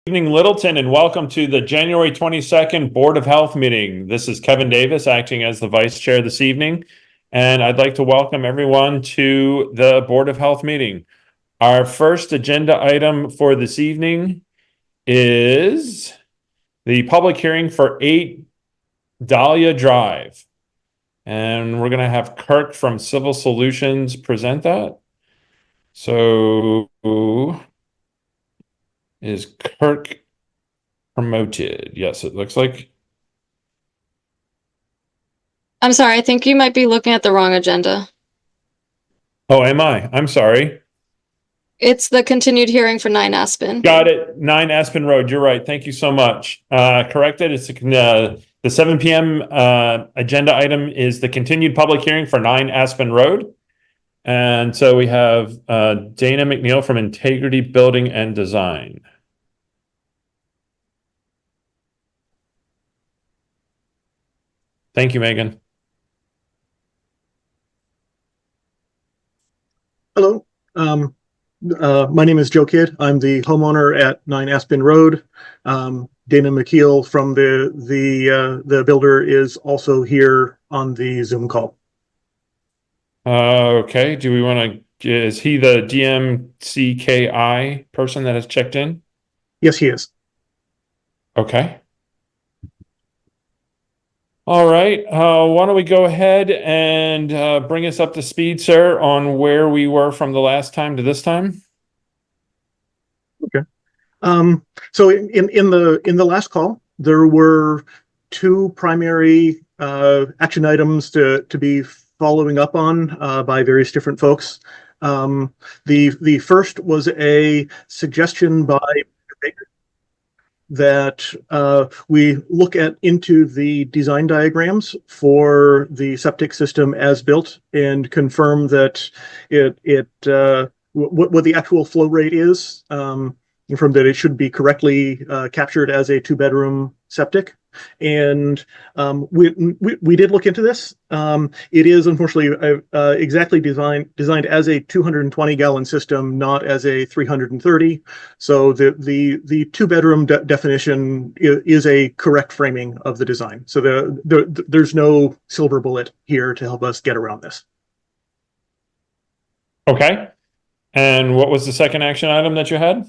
Evening, Littleton, and welcome to the January 22nd Board of Health meeting. This is Kevin Davis acting as the vice chair this evening, and I'd like to welcome everyone to the Board of Health meeting. Our first agenda item for this evening is the public hearing for 8 Dahlia Drive. And we're going to have Kirk from Civil Solutions present that. So, is Kirk promoted? Yes, it looks like. I'm sorry, I think you might be looking at the wrong agenda. Oh, am I? I'm sorry. It's the continued hearing for 9 Aspen. Got it. 9 Aspen Road. You're right. Thank you so much. Corrected. It's the 7 p.m. Agenda item is the continued public hearing for 9 Aspen Road. And so we have Dana McNeil from Integrity Building and Design. Thank you, Megan. Hello, my name is Joe Kidd. I'm the homeowner at 9 Aspen Road. Dana McKeel from the builder is also here on the Zoom call. Okay. Do we want to? Is he the DMCKI person that has checked in? Yes, he is. Okay. All right. Why don't we go ahead and bring us up to speed, sir, on where we were from the last time to this time? Okay. So in the last call, there were 2 primary action items to be following up on by various different folks. The first was a suggestion by Baker that we look into the design diagrams for the septic system as built and confirm that what the actual flow rate is, confirm that it should be correctly captured as a 2-bedroom septic. And we did look into this. It is unfortunately exactly designed as a 220-gallon system, not as a 330. So the 2-bedroom definition is a correct framing of the design. So there's no silver bullet here to help us get around this. Okay. And what was the second action item that you had?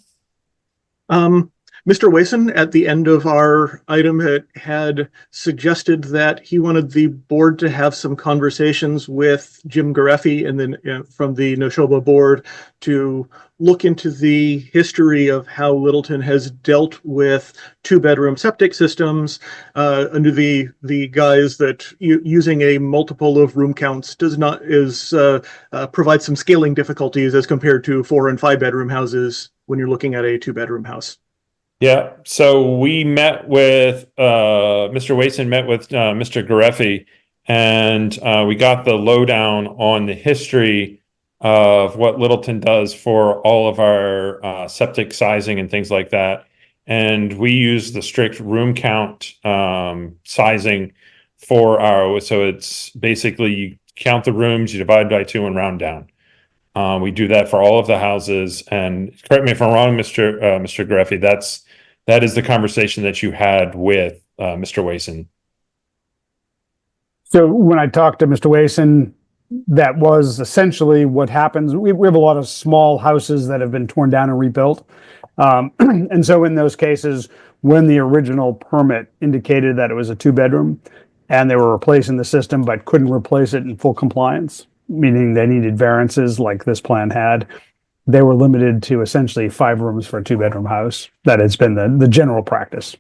Mr. Wason, at the end of our item, had suggested that he wanted the board to have some conversations with Jim Gareffi and then from the Neshoba board to look into the history of how Littleton has dealt with 2-bedroom septic systems under the guise that using a multiple of room counts provides some scaling difficulties as compared to 4- and 5-bedroom houses when you're looking at a 2-bedroom house. Yeah, so we met with Mr. Wason met with Mr. Gareffi, and we got the lowdown on the history of what Littleton does for all of our septic sizing and things like that. And we use the strict room count sizing for so it's basically you count the rooms, you divide by 2 and round down. We do that for all of the houses. And correct me if I'm wrong, Mr. Gareffi, that is the conversation that you had with Mr. Wason. So when I talked to Mr. Wason, that was essentially what happens. We have a lot of small houses that have been torn down and rebuilt. And so in those cases, when the original permit indicated that it was a 2-bedroom and they were replacing the system but couldn't replace it in full compliance, meaning they needed variances like this plan had, they were limited to essentially 5 rooms for a 2-bedroom house. That has been the general practice.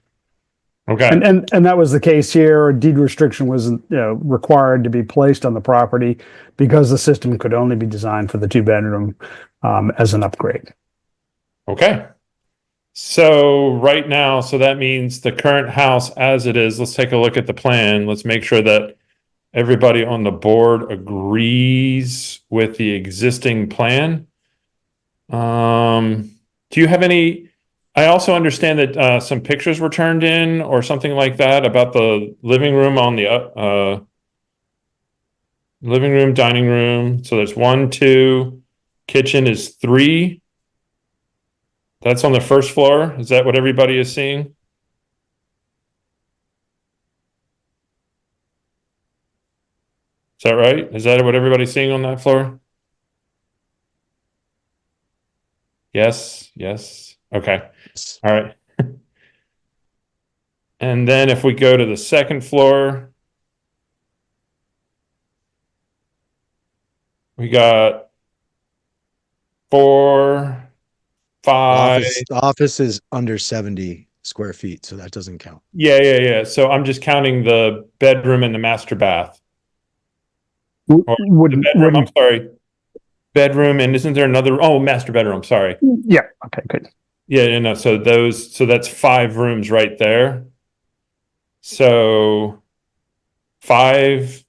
Okay. And that was the case here. A deed restriction was required to be placed on the property because the system could only be designed for the 2-bedroom as an upgrade. Okay. So right now, so that means the current house as it is, let's take a look at the plan. Let's make sure that everybody on the board agrees with the existing plan. Do you have any? I also understand that some pictures were turned in or something like that about the living room on the living room, dining room. So there's 1, 2, kitchen is 3. That's on the first floor. Is that what everybody is seeing? Is that right? Is that what everybody's seeing on that floor? Yes, yes. Okay. All right. And then if we go to the second floor, we got 4, 5. The office is under 70 square feet, so that doesn't count. Yeah. So I'm just counting the bedroom and the master bath. W- Or Wouldn't, the bedroom, I'm wouldn't, sorry. Bedroom, and isn't there another? Oh, master bedroom. Sorry. yeah, okay, good. Yeah. So that's 5 rooms right there. So 5.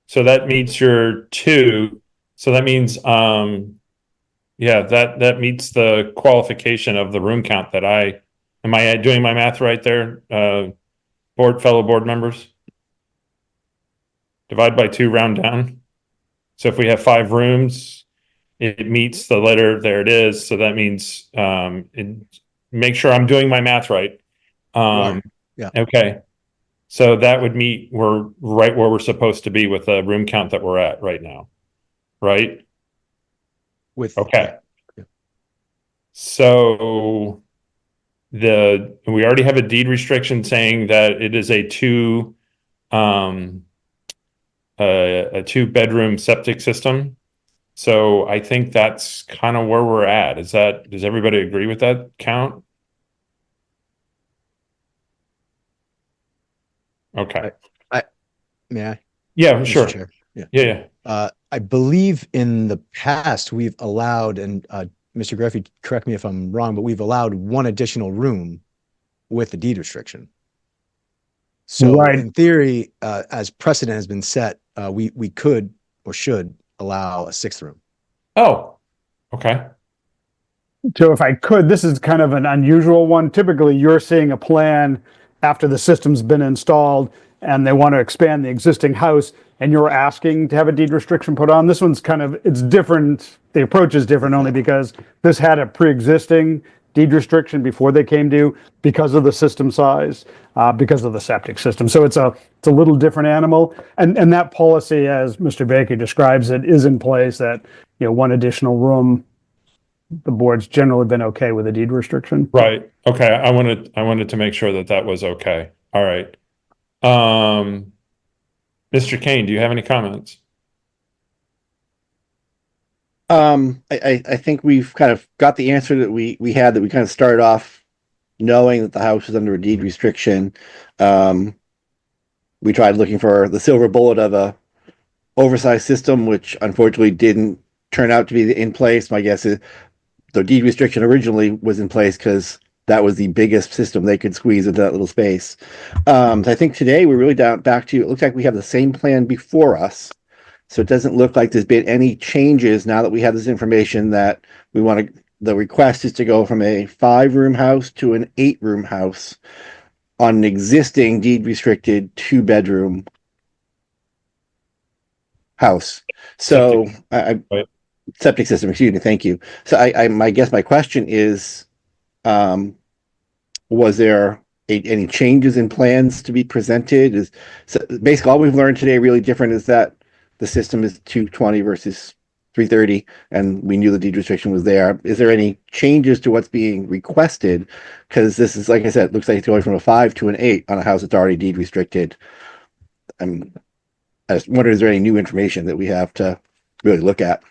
So that meets your 2. So that means, yeah, that meets the qualification of the room count that am I doing my math right there? Fellow board members? Divide by 2, round down. So if we have 5 rooms, it meets the letter, there it is. So that means, make sure I'm doing my math right. Yeah. Okay. So that would meet, we're right where we're supposed to be with the room count that we're at right now. Right? With Okay. Yeah. So we already have a deed restriction saying that it is a 2-bedroom septic system. So I think that's kind of where we're at. Does everybody agree with that count? Okay. May I? Yeah, Mr. sure. Chair? Yeah. Yeah. I believe in the past we've allowed, and Mr. Greffy, correct me if I'm wrong, but we've allowed 1 additional room with the deed restriction. So Right. in theory, as precedent has been set, we could or should allow a 6th room. Oh, okay. So if I could, this is kind of an unusual one. Typically, you're seeing a plan after the system's been installed and they want to expand the existing house and you're asking to have a deed restriction put on. This one's it's different. The approach is different only because this had a pre-existing deed restriction before they came due because of the system size, because of the septic system. So it's a little different animal. And that policy, as Mr. Baker describes it, is in place that, 1 additional room. The board's generally been okay with a deed restriction. Right. Okay. I wanted to make sure that was okay. All right. Mr. Kane, do you have any comments? I think we've kind of got the answer that we had, that we kind of started off knowing that the house was under a deed restriction. We tried looking for the silver bullet of a oversized system, which unfortunately didn't turn out to be in place. My guess is the deed restriction originally was in place because that was the biggest system they could squeeze into that little space. I think today we're really back to, it looks like we have the same plan before us. So it doesn't look like there's been any changes now that we have this information that we want to, the request is to go from a 5-room house to an 8-room house on an existing deed restricted 2-bedroom house. So septic system, excuse me. Thank you. So I guess my question is, was there any changes in plans to be presented? So basically all we've learned today really different is that the system is 220 versus 330, and we knew the deed restriction was there. Is there any changes to what's being requested? Because this is, like I said, it looks like it's going from a 5 to an 8 on a house that's already deed restricted. I just wonder, is there any new information that we have to really look at?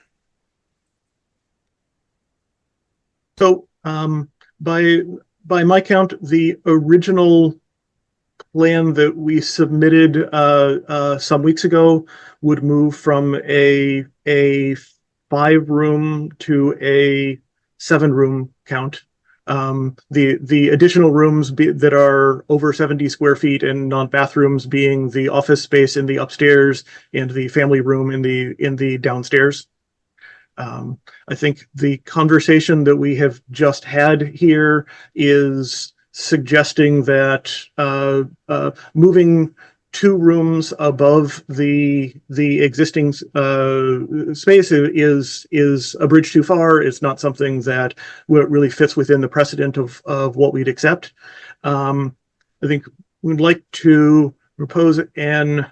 So, by my count, the original plan that we submitted some weeks ago would move from a 5-room to a 7-room count. The additional rooms that are over 70 square feet and non-bathrooms being the office space in the upstairs and the family room in the downstairs. I think the conversation that we have just had here is suggesting that moving 2 rooms above the existing space is a bridge too far. It's not something that really fits within the precedent of what we'd accept. I think we'd like to propose an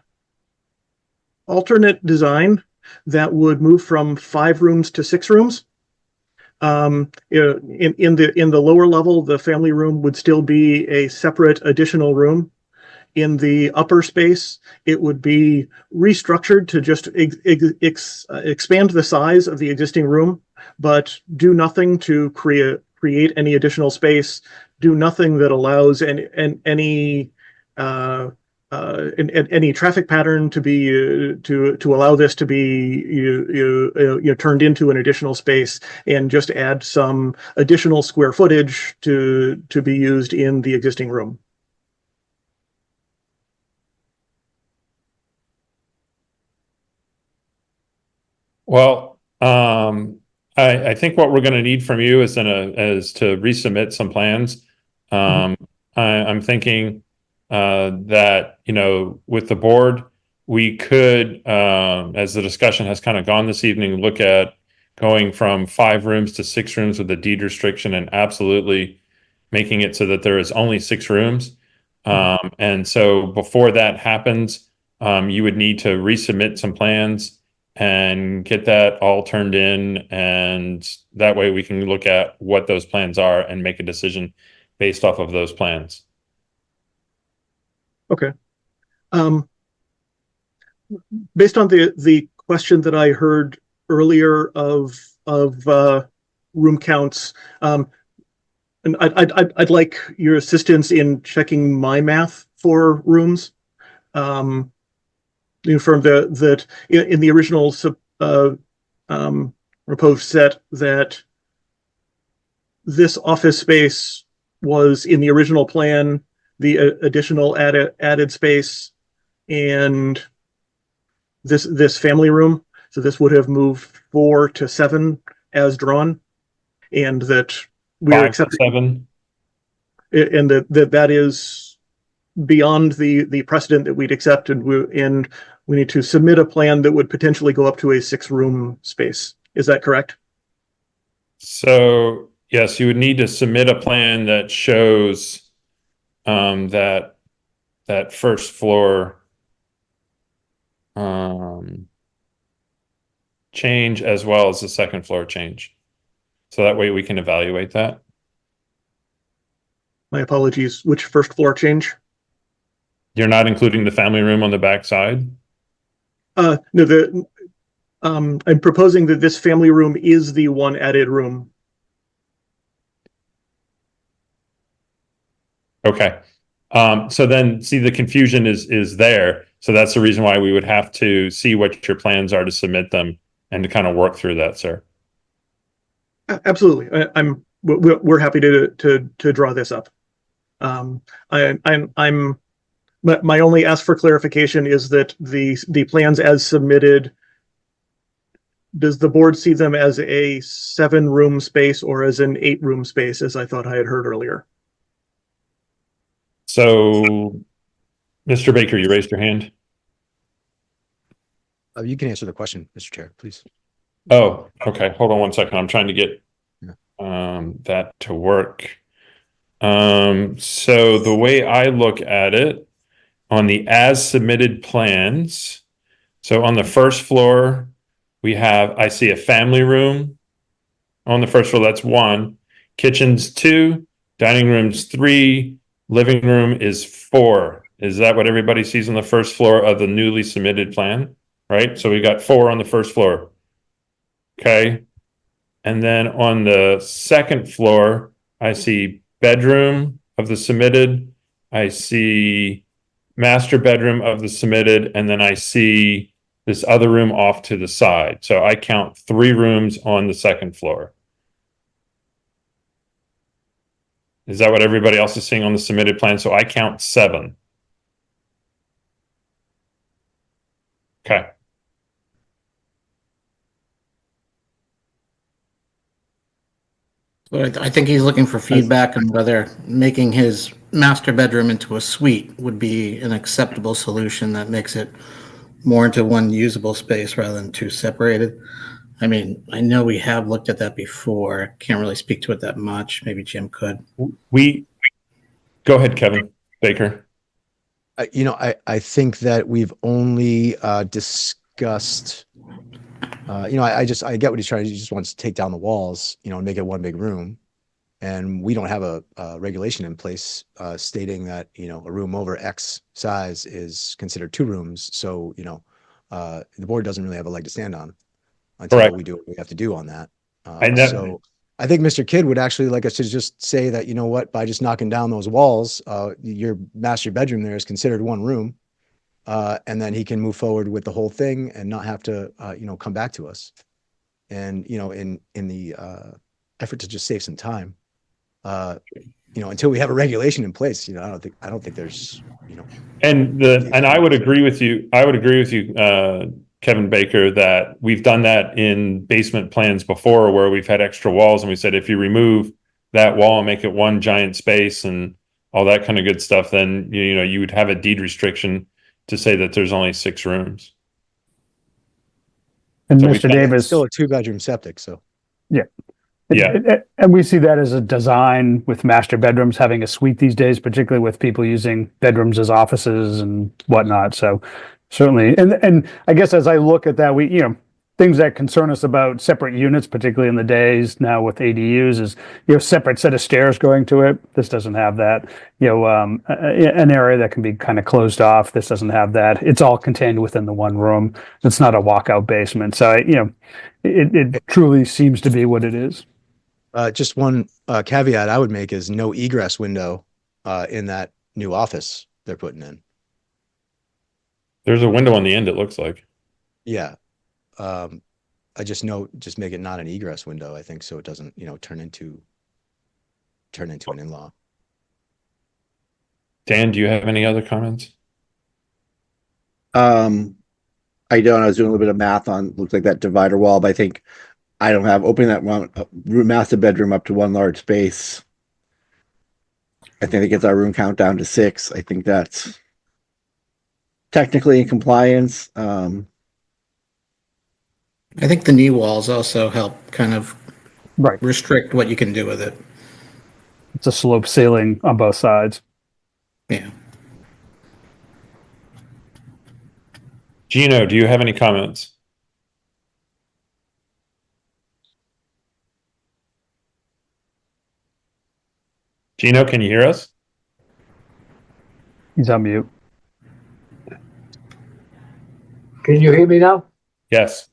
alternate design that would move from 5 rooms to 6 rooms. In the lower level, the family room would still be a separate additional room. In the upper space, it would be restructured to just expand the size of the existing room, but do nothing to create any additional space. Do nothing that allows any traffic pattern to be to allow this to be turned into an additional space, and just add some additional square footage to be used in the existing room. Well, I think what we're going to need from you is to resubmit some plans. I'm thinking that, with the board, we could, as the discussion has kind of gone this evening, look at going from 5 rooms to 6 rooms with a deed restriction, and absolutely making it so that there is only 6 rooms. And so before that happens, you would need to resubmit some plans and get that all turned in, and that way we can look at what those plans are and make a decision based off of those plans. Okay. Based on the question that I heard earlier of room counts, and I'd like your assistance in checking my math for rooms. Confirm that in the original proposed set, that this office space was in the original plan the additional added space, and this family room. So this would have moved 4 to 7 as drawn, and that we are 5 to accepting, 7. and that is beyond the precedent that we'd accept, and we need to submit a plan that would potentially go up to a 6-room space. Is that correct? So yes, you would need to submit a plan that shows that first floor change as well as the second floor change. So that way we can evaluate that. My apologies. Which first floor change? You're not including the family room on the back side? No, I'm proposing that this family room is the one added room. Okay. So then, see, the confusion is there. So that's the reason why we would have to see what your plans are to submit them and to kind of work through that, sir. Absolutely. We're happy to draw this up. My only ask for clarification is that the plans as submitted, does the board see them as a 7-room space or as an 8-room space, as I thought I had heard earlier? So, Mr. Baker, you raised your hand. You can answer the question, Mr. Chair, please. Oh, okay. Hold on one second. I'm trying to get Yeah. that to work. So the way I look at it on the as submitted plans, so on the first floor, I see a family room on the first floor. That's 1. Kitchen's 2, dining room's 3, living room is 4. Is that what everybody sees on the first floor of the newly submitted plan? Right? So we got 4 on the first floor. Okay. And then on the second floor, I see bedroom of the submitted. I see master bedroom of the submitted. And then I see this other room off to the side. So I count 3 rooms on the second floor. Is that what everybody else is seeing on the submitted plan? So I count 7. Okay. So I think he's looking for feedback on whether making his master bedroom into a suite would be an acceptable solution that makes it more into one usable space rather than two separated. I mean, I know we have looked at that before. Can't really speak to it that much. Maybe Jim could. Go ahead, Kevin Baker. I think that we've only discussed. I get what he's trying to do. He just wants to take down the walls, and make it one big room. And we don't have a regulation in place stating that, a room over X size is considered two rooms. So, the board doesn't really have a leg to stand on until Correct. we do what we have to do on that. know- I think Mr. Kidd would actually like us to just say that, by just knocking down those walls, your master bedroom there is considered one room. And then he can move forward with the whole thing and not have to, come back to us. And, in the effort to just save some time, until we have a regulation in place, I don't think there's, And I would agree with you. Kevin Baker, that we've done that in basement plans before where we've had extra walls and we said, if you remove that wall and make it one giant space and all that kind of good stuff, then, you would have a deed restriction to say that there's only 6 rooms. And So Mr. it's Davis, still a 2-bedroom septic. So Yeah. And we see that as a design with master bedrooms having a suite these days, particularly with people using bedrooms as offices and whatnot. So certainly, and I guess as I look at that, things that concern us about separate units, particularly in the days now with ADUs, is separate set of stairs going to it. This doesn't have that. An area that can be kind of closed off. This doesn't have that. It's all contained within the one room. It's not a walkout basement. So it truly seems to be what it is. just one caveat I would make is no egress window in that new office they're putting in. There's a window on the end, it looks like. Yeah. I just make it not an egress window, I think, so it doesn't, turn into an in-law. Dan, do you have any other comments? I don't. I was doing a little bit of math on, looks like that divider wall, but I think I don't have opening that one master bedroom up to one large space. I think it gets our room count down to 6. I think that's technically in compliance. I think the knee walls also help kind of Right. restrict what you can do with it. It's a slope ceiling on both sides. Yeah. Gino, do you have any comments? Gino, can you hear us? He's on mute. Can you hear me now? Yes.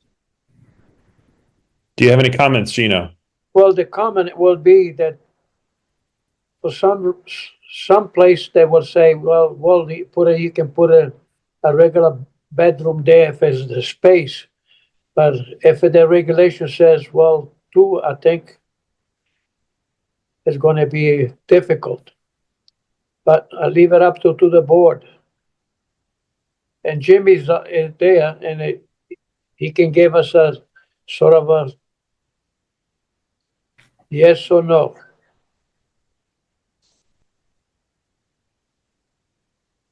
Do you have any comments, Gino? Well, the comment will be that for some place they will say, well, you can put a regular bedroom there if it's the space. But if the regulation says, 2, I think it's going to be difficult. But I leave it up to the board. And Jimmy's there, and he can give us a sort of a yes or no.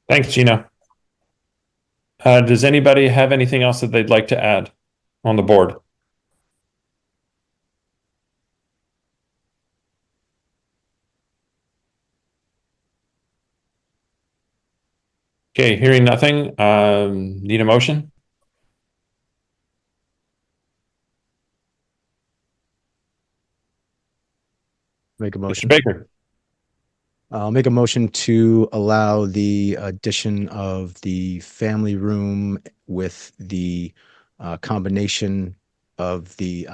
Thanks, Gino. Does anybody have anything else that they'd like to add on the board? Okay, hearing nothing, need a motion? Make a Mr. motion. Baker, I'll make a motion to allow the addition of the family room with the combination of the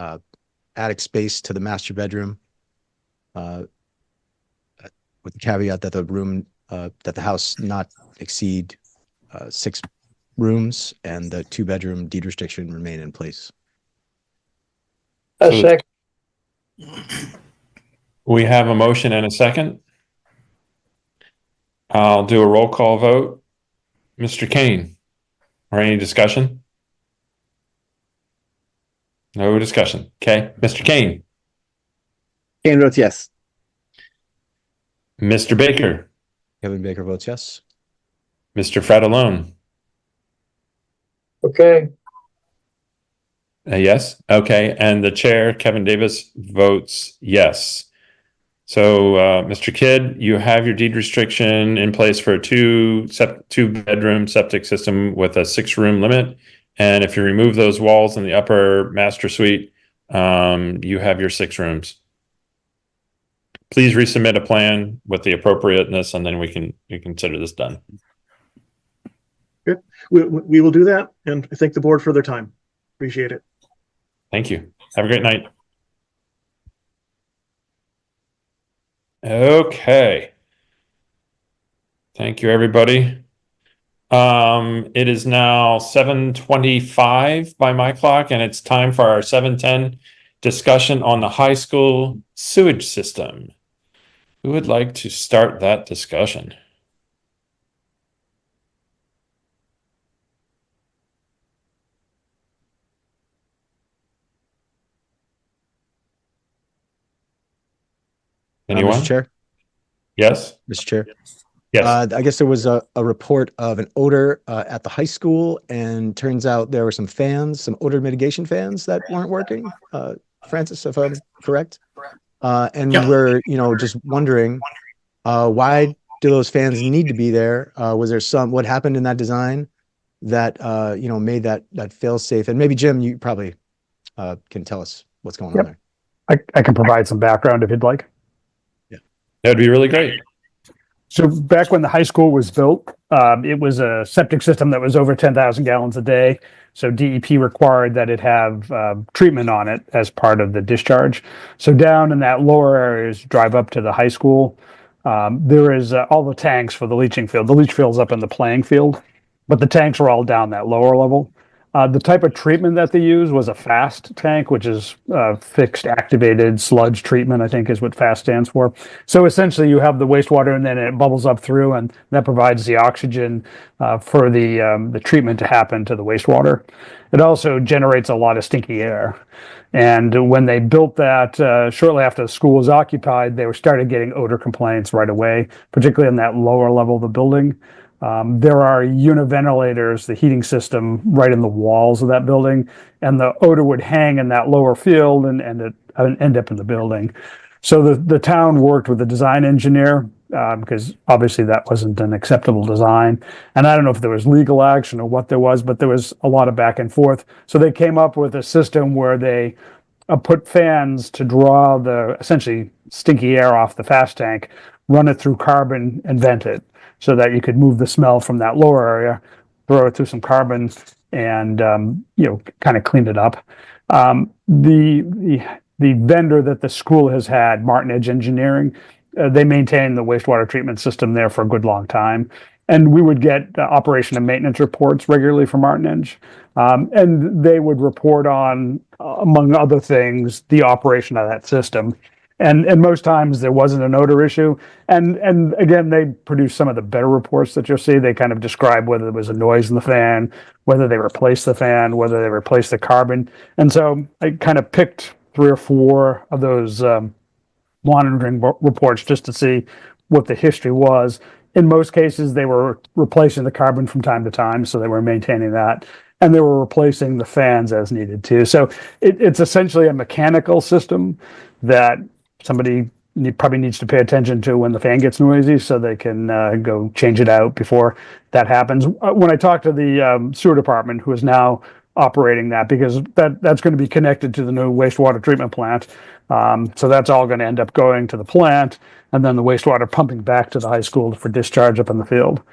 attic space to the master bedroom, with the caveat that the house not exceed 6 rooms and the 2-bedroom deed restriction remain in place. A So- second. we have a motion and a second. I'll do a roll call vote. Mr. Kane, or any discussion? No discussion. Okay, Mr. Kane, Kane votes yes. Mr. Baker, Kevin Baker votes yes. Mr. Fratallone. Okay, Yes. Okay. And the chair, Kevin Davis, votes yes. So, Mr. Kidd, you have your deed restriction in place for a two-bedroom septic system with a 6-room limit. And if you remove those walls in the upper master suite, you have your 6 rooms. Please resubmit a plan with the appropriateness, and then we can consider this done. Good. We will do that, and I thank the board for their time. Appreciate it. Thank you. Have a great night. Okay. Thank you, everybody. It is now 7:25 by my clock, and it's time for our 7:10 discussion on the high school sewage system. Who would like to start that discussion? Anyone? Mr. Chair. Yes? Mr. Chair. Yes. I guess there was a report of an odor at the high school, and turns out there were some fans, some odor mitigation fans that weren't working. Francis, if I'm correct. And Yeah. we're, just wondering, why do those fans need to be there? Was there what happened in that design that, made that fail safe? And maybe Jim, you probably can tell us what's going on Yep. there. I can provide some background if you'd like. That'd be really great. So back when the high school was built, it was a septic system that was over 10,000 gallons a day. So DEP required that it have treatment on it as part of the discharge. So down in that lower areas, drive up to the high school, there is all the tanks for the leaching field. The leach field's up in the playing field, but the tanks are all down that lower level. The type of treatment that they use was a FAST tank, which is fixed activated sludge treatment, I think is what FAST stands for. So essentially you have the wastewater and then it bubbles up through, and that provides the oxygen for the treatment to happen to the wastewater. It also generates a lot of stinky air. And when they built that, shortly after the school was occupied, they started getting odor complaints right away, particularly in that lower level of the building. There are univentilators, the heating system right in the walls of that building, and the odor would hang in that lower field and end up in the building. So the town worked with the design engineer because obviously that wasn't an acceptable design. And I don't know if there was legal action or what there was, but there was a lot of back and forth. So they came up with a system where they put fans to draw the essentially stinky air off the FAST tank, run it through carbon and vent it, so that you could move the smell from that lower area, throw it through some carbon, and kind of clean it up. The vendor that the school has had, Martin Edge Engineering, they maintain the wastewater treatment system there for a good long time, and we would get operation and maintenance reports regularly from Martin Edge, and they would report on, among other things, the operation of that system. And most times there wasn't an odor issue. And again, they produce some of the better reports that you'll see. They kind of describe whether there was a noise in the fan, whether they replaced the fan, whether they replaced the carbon. And so I kind of picked 3 or 4 of those monitoring reports just to see what the history was. In most cases, they were replacing the carbon from time to time, so they were maintaining that. And they were replacing the fans as needed too. So it's essentially a mechanical system that somebody probably needs to pay attention to when the fan gets noisy, so they can go change it out before that happens. When I talked to the sewer department, who is now operating that, because that's going to be connected to the new wastewater treatment plant, so that's all going to end up going to the plant, and then the wastewater pumping back to the high school for discharge up in the field.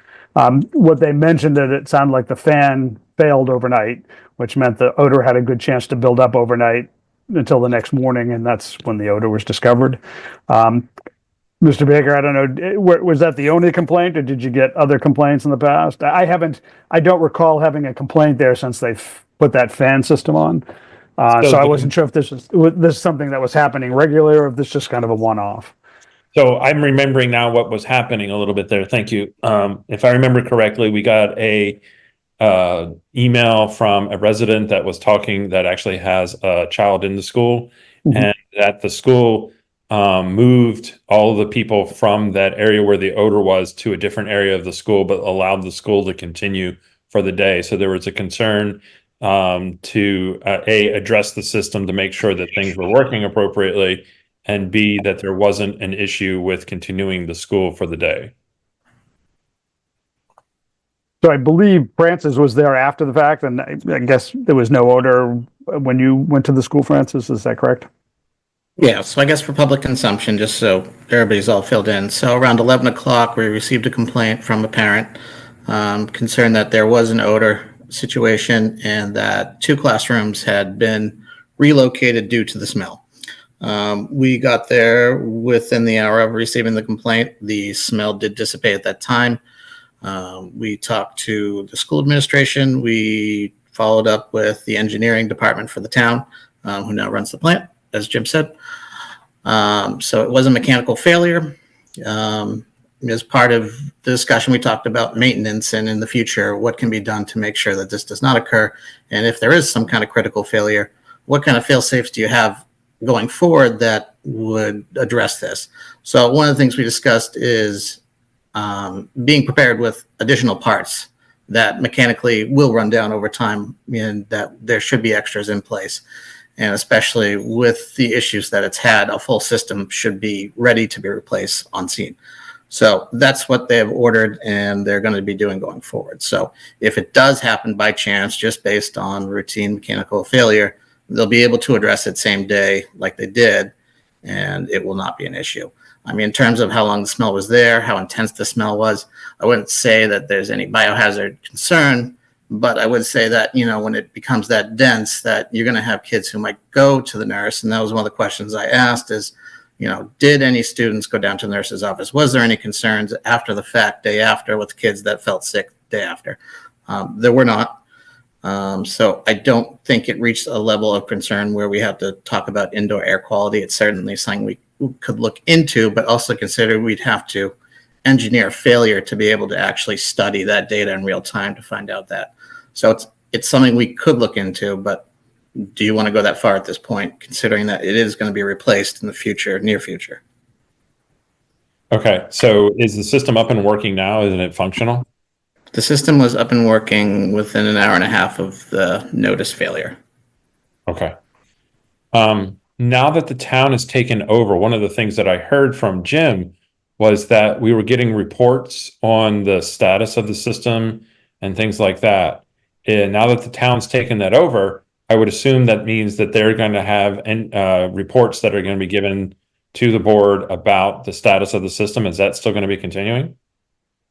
What they mentioned, that it sounded like the fan failed overnight, which meant the odor had a good chance to build up overnight until the next morning, and that's when the odor was discovered. Mr. Baker, I don't know, was that the only complaint, or did you get other complaints in the past? I don't recall having a complaint there since they've put that fan system on. So I wasn't sure if this is something that was happening regularly, or if this is just kind of a one-off. So I'm remembering now what was happening a little bit there. Thank you. If I remember correctly, we got a email from a resident that was talking, that actually has a child in the school, Mhm. and that the school moved all the people from that area where the odor was to a different area of the school, but allowed the school to continue for the day. So there was a concern to A, address the system to make sure that things were working appropriately, and B, that there wasn't an issue with continuing the school for the day. So I believe Francis was there after the fact, and I guess there was no odor when you went to the school, Francis, is that correct? Yeah, so I guess for public consumption, just so everybody's all filled in. So around 11 o'clock, we received a complaint from a parent concerned that there was an odor situation and that 2 classrooms had been relocated due to the smell. We got there within the hour of receiving the complaint. The smell did dissipate at that time. We talked to the school administration. We followed up with the engineering department for the town, who now runs the plant, as Jim said. So it was a mechanical failure. As part of the discussion, we talked about maintenance and in the future, what can be done to make sure that this does not occur. And if there is some kind of critical failure, what kind of fail-safes do you have going forward that would address this? So one of the things we discussed is being prepared with additional parts that mechanically will run down over time, and that there should be extras in place. And especially with the issues that it's had, a full system should be ready to be replaced on scene. So that's what they have ordered, and they're going to be doing going forward. So if it does happen by chance, just based on routine mechanical failure, they'll be able to address it same day like they did, and it will not be an issue. I mean, in terms of how long the smell was there, how intense the smell was, I wouldn't say that there's any biohazard concern, but I would say that, you know, when it becomes that dense, that you're going to have kids who might go to the nurse. And that was one of the questions I asked is, you know, did any students go down to the nurse's office? Was there any concerns after the fact, day after, with kids that felt sick day after? There were not. So I don't think it reached a level of concern where we have to talk about indoor air quality. It's certainly something we could look into, but also consider we'd have to engineer failure to be able to actually study that data in real time to find out that. So it's something we could look into, but do you want to go that far at this point, considering that it is going to be replaced in the future, near future? Okay, so is the system up and working now? Isn't it functional? The system was up and working within an hour and a half of the notice failure. Okay. Now that the town has taken over, one of the things that I heard from Jim was that we were getting reports on the status of the system and things like that. And now that the town's taken that over, I would assume that means that they're going to have reports that are going to be given to the board about the status of the system. Is that still going to be continuing?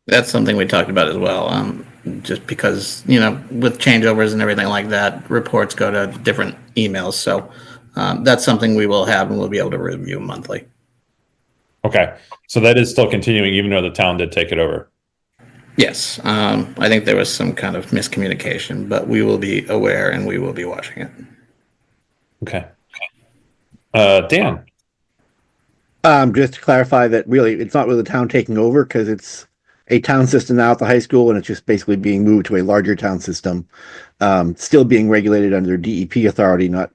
That's something we talked about as well. Just because, you know, with changeovers and everything like that, reports go to different emails. So that's something we will have and we'll be able to review monthly. Okay, so that is still continuing even though the town did take it over. Yes, I think there was some kind of miscommunication, but we will be aware and we will be watching it. Okay. Dan. Just to clarify that really, it's not really the town taking over because it's a town system now at the high school, and it's just basically being moved to a larger town system, still being regulated under DEP authority, not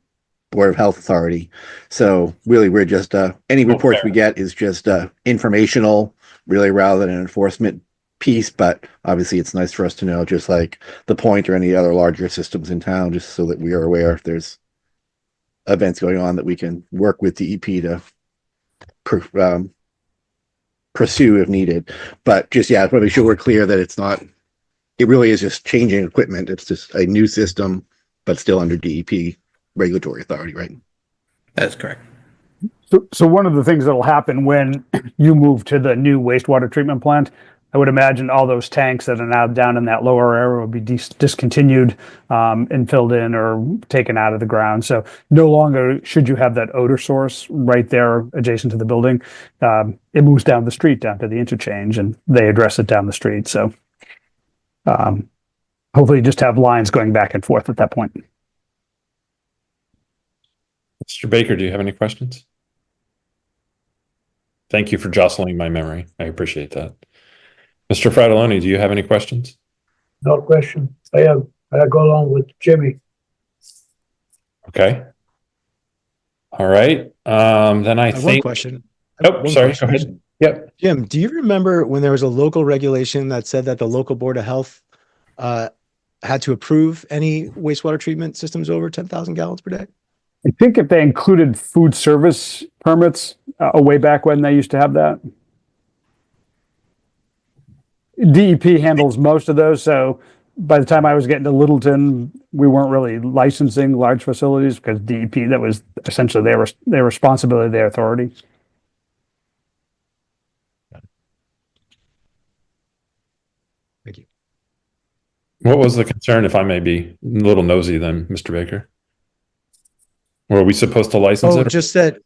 Board of Health authority. So really, we're just any reports we get is just informational, really, rather than an enforcement piece. But obviously, it's nice for us to know, just like the Point or any other larger systems in town, just so that we are aware if there's events going on that we can work with DEP to pursue if needed. But just, yeah, probably sure we're clear that it's not, it really is just changing equipment. It's just a new system, but still under DEP regulatory authority, right? That's correct. So one of the things that'll happen when you move to the new wastewater treatment plant, I would imagine all those tanks that are now down in that lower area will be discontinued and filled in or taken out of the ground. So no longer should you have that odor source right there adjacent to the building. It moves down the street, down to the interchange, and they address it down the street. So hopefully you just have lines going back and forth at that point. Mr. Baker, do you have any questions? Thank you for jostling my memory. I appreciate that. Mr. Fratelloni, do you have any questions? No question. I go along with Jimmy. Okay. All right. Then I I have one think, question. I have oh, one sorry, question, go ahead. actually. Yep. Jim, do you remember when there was a local regulation that said that the local board of health had to approve any wastewater treatment systems over 10,000 gallons per day? I think if they included food service permits, way back when they used to have that. DEP handles most of those, so by the time I was getting to Littleton, we weren't really licensing large facilities because DEP, that was essentially their responsibility, their authority. Thank you. What was the concern, if I may be a little nosy then, Mr. Baker? Were we supposed to license Oh, it? just that.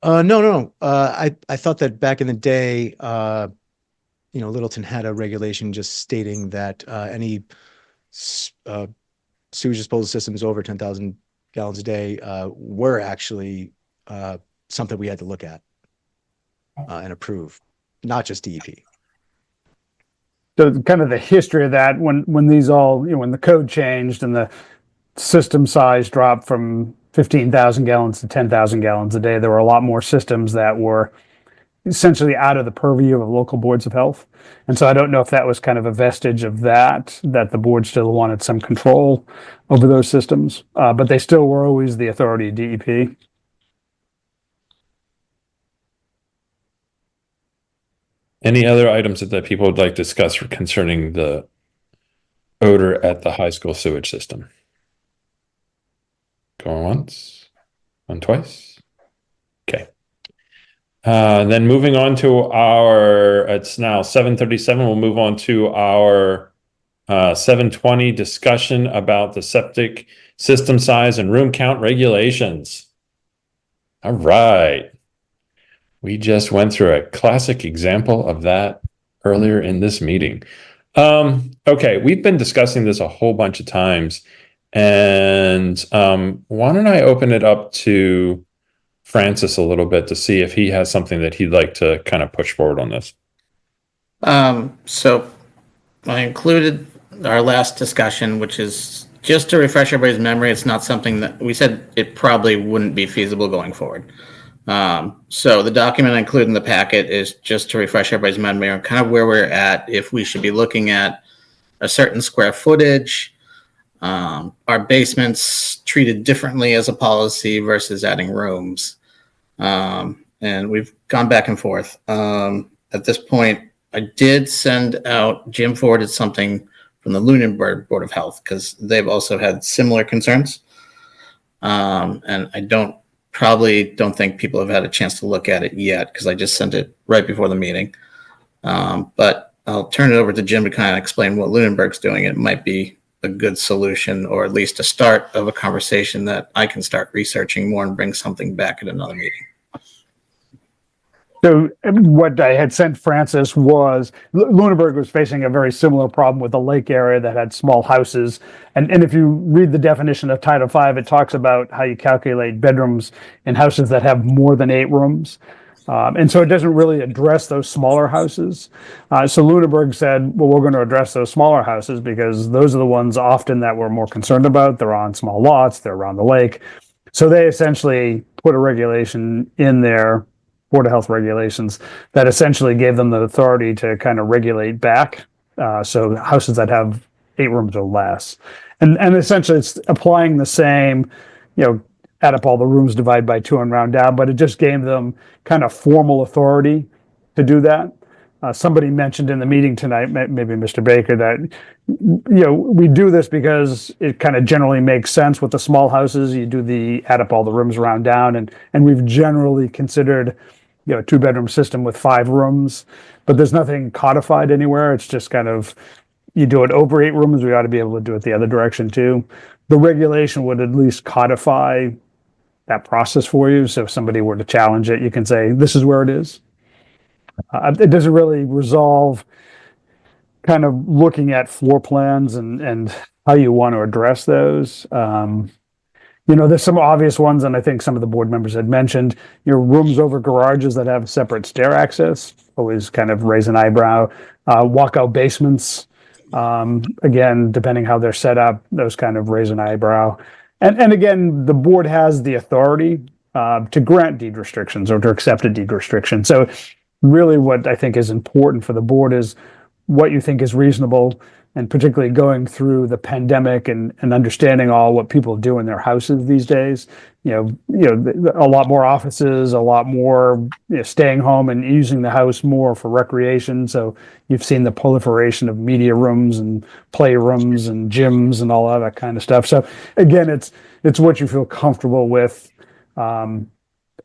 No. I thought that back in the day, Littleton had a regulation just stating that any sewage disposal systems over 10,000 gallons a day were actually something we had to look at and approve, not just DEP. So kind of the history of that, when these all, when the code changed and the system size dropped from 15,000 gallons to 10,000 gallons a day, there were a lot more systems that were essentially out of the purview of local boards of health. And so I don't know if that was kind of a vestige of that the board still wanted some control over those systems, but they still were always the authority of DEP. Any other items that people would like to discuss concerning the odor at the high school sewage system? Going once, on twice. Okay. Then moving on to it's now 7:37. We'll move on to our 7:20 discussion about the septic system size and room count regulations. All right. We just went through a classic example of that earlier in this meeting. Okay, we've been discussing this a whole bunch of times, and why don't I open it up to Francis a little bit to see if he has something that he'd like to kind of push forward on this. So I included our last discussion, which is just to refresh everybody's memory. It's not something that we said it probably wouldn't be feasible going forward. So the document I include in the packet is just to refresh everybody's memory on kind of where we're at, if we should be looking at a certain square footage, our basements treated differently as a policy versus adding rooms. And we've gone back and forth. At this point, I did send out, Jim forwarded something from the Lunenburg Board of Health because they've also had similar concerns. And I probably don't think people have had a chance to look at it yet because I just sent it right before the meeting. But I'll turn it over to Jim to kind of explain what Lunenburg's doing. It might be a good solution, or at least a start of a conversation that I can start researching more and bring something back at another meeting. So what I had sent Francis was Lunenburg was facing a very similar problem with the lake area that had small houses. And if you read the definition of Title V, it talks about how you calculate bedrooms in houses that have more than 8 rooms. And so it doesn't really address those smaller houses. So Lunenburg said, well, we're going to address those smaller houses because those are the ones often that we're more concerned about. They're on small lots, they're around the lake. So they essentially put a regulation in there, Board of Health regulations, that essentially gave them the authority to kind of regulate back. So houses that have 8 rooms or less. And essentially it's applying the same, add up all the rooms, divide by 2 and round down, but it just gave them kind of formal authority to do that. Somebody mentioned in the meeting tonight, maybe Mr. Baker, that, we do this because it kind of generally makes sense with the small houses. You do the add up all the rooms, round down, and we've generally considered, a 2-bedroom system with 5 rooms, but there's nothing codified anywhere. It's just kind of, you do it over 8 rooms, we ought to be able to do it the other direction too. The regulation would at least codify that process for you. So if somebody were to challenge it, you can say, this is where it is. It doesn't really resolve kind of looking at floor plans and how you want to address those. There's some obvious ones, and I think some of the board members had mentioned, rooms over garages that have separate stair access, always kind of raise an eyebrow. Walkout basements, again, depending how they're set up, those kind of raise an eyebrow. And again, the board has the authority to grant deed restrictions or to accept a deed restriction. So really what I think is important for the board is what you think is reasonable, and particularly going through the pandemic and understanding all what people do in their houses these days. A lot more offices, a lot more staying home and using the house more for recreation. So you've seen the proliferation of media rooms and playrooms and gyms and all of that kind of stuff. So again, it's what you feel comfortable with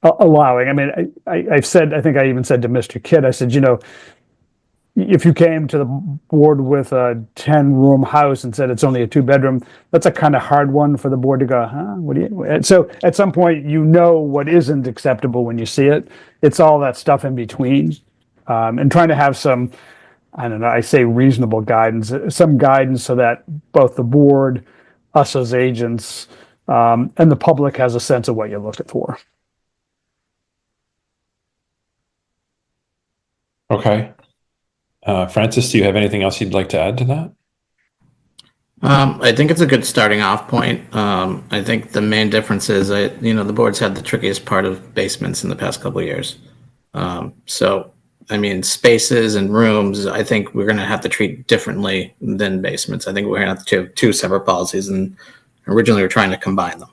allowing. I mean, I've said, I think I even said to Mr. Kidd, I said, if you came to the board with a 10-room house and said it's only a 2-bedroom, that's a kind of hard one for the board to go, huh? What do you? And so at some point, what isn't acceptable when you see it. It's all that stuff in between, and trying to have some, I don't know, I say reasonable guidance, some guidance so that both the board, us as agents, and the public has a sense of what you're looking for. Okay. Francis, do you have anything else you'd like to add to that? I think it's a good starting off point. I think the main difference is the board's had the trickiest part of basements in the past couple of years. So, I mean, spaces and rooms, I think we're going to have to treat differently than basements. I think we're going to have to have 2 separate policies, and originally we're trying to combine them.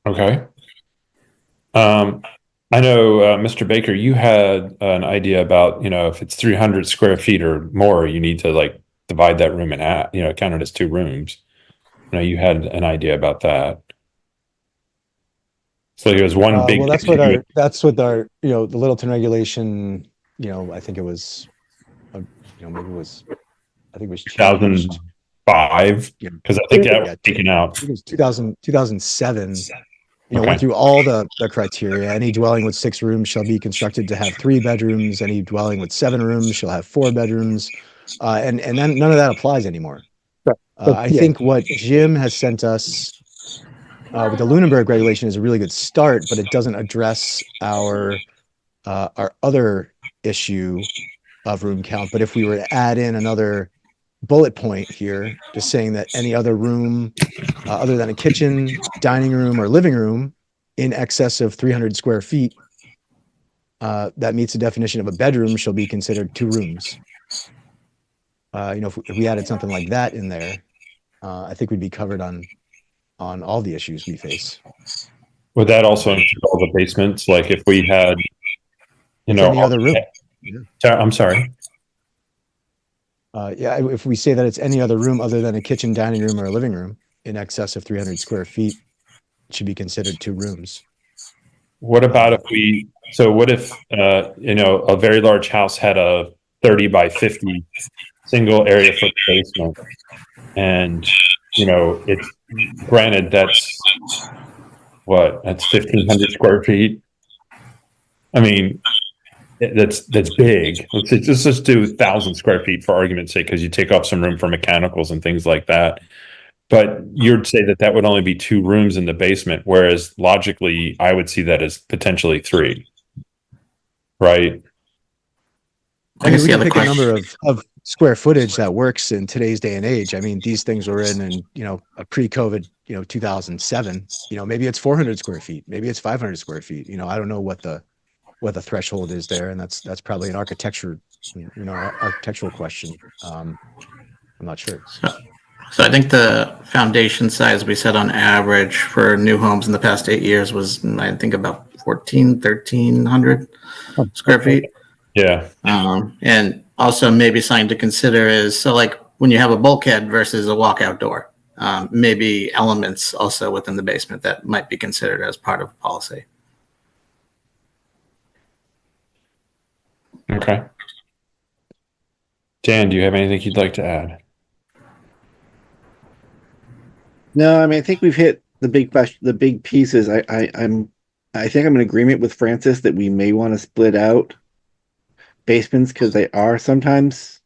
Okay. I know, Mr. Baker, you had an idea about, if it's 300 square feet or more, you need to divide that room in half, count it as 2 rooms. You had an idea about that. So here's one big. Well, that's what our, the Littleton regulation, I think it was, maybe it was, I think it was 2005, because I think that was taken out. It was 2007. Okay. Went through all the criteria. Any dwelling with 6 rooms shall be constructed to have 3 bedrooms. Any dwelling with 7 rooms shall have 4 bedrooms. And then none of that applies anymore. I think what Jim has sent us with the Lunenburg regulation is a really good start, but it doesn't address our other issue of room count. But if we were to add in another bullet point here, just saying that any other room other than a kitchen, dining room, or living room in excess of 300 square feet that meets the definition of a bedroom shall be considered 2 rooms. If we added something like that in there, I think we'd be covered on all the issues we face. Would that also include all the basements? Like if we had, Any other room. I'm sorry. If we say that it's any other room other than a kitchen, dining room, or a living room in excess of 300 square feet, it should be considered 2 rooms. What about what if, a very large house had a 30 by 50 single area foot basement, and, it's granted that's 1,500 square feet. I mean, that's big. Let's just do 1,000 square feet for argument's sake, because you take off some room for mechanicals and things like that. But you'd say that would only be 2 rooms in the basement, whereas logically, I would see that as potentially 3, right? I mean, we can pick a number of square footage that works in today's day and age. I mean, these things were in a pre-COVID, 2007. Maybe it's 400 square feet, maybe it's 500 square feet. I don't know what the threshold is there, and that's probably an architectural question. I'm not sure. So I think the foundation size we set on average for new homes in the past 8 years was, I think, about 1,300 square feet. Yeah. And also maybe something to consider is, when you have a bulkhead versus a walkout door, maybe elements also within the basement that might be considered as part of policy. Okay. Dan, do you have anything you'd like to add? No, I mean, I think we've hit the big pieces. I think I'm in agreement with Francis that we may want to split out basements, because they are sometimes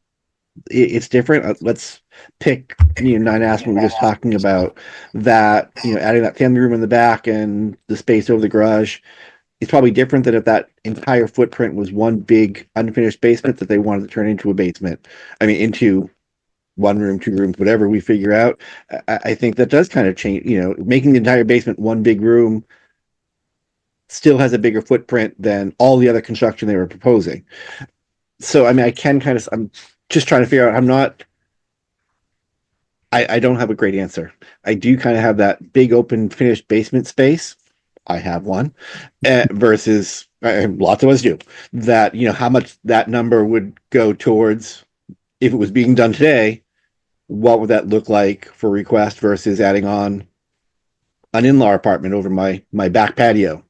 it's different. Let's pick 9 Aspen we were just talking about, that adding that family room in the back and the space over the garage. It's probably different than if that entire footprint was one big unfinished basement that they wanted to turn into a basement. I mean, into one room, two rooms, whatever we figure out. I think that does kind of change, making the entire basement one big room still has a bigger footprint than all the other construction they were proposing. So, I mean, I'm just trying to figure out, I don't have a great answer. I do kind of have that big open finished basement space. I have one versus lots of us do that, how much that number would go towards if it was being done today. What would that look like for request versus adding on an in-law apartment over my back patio?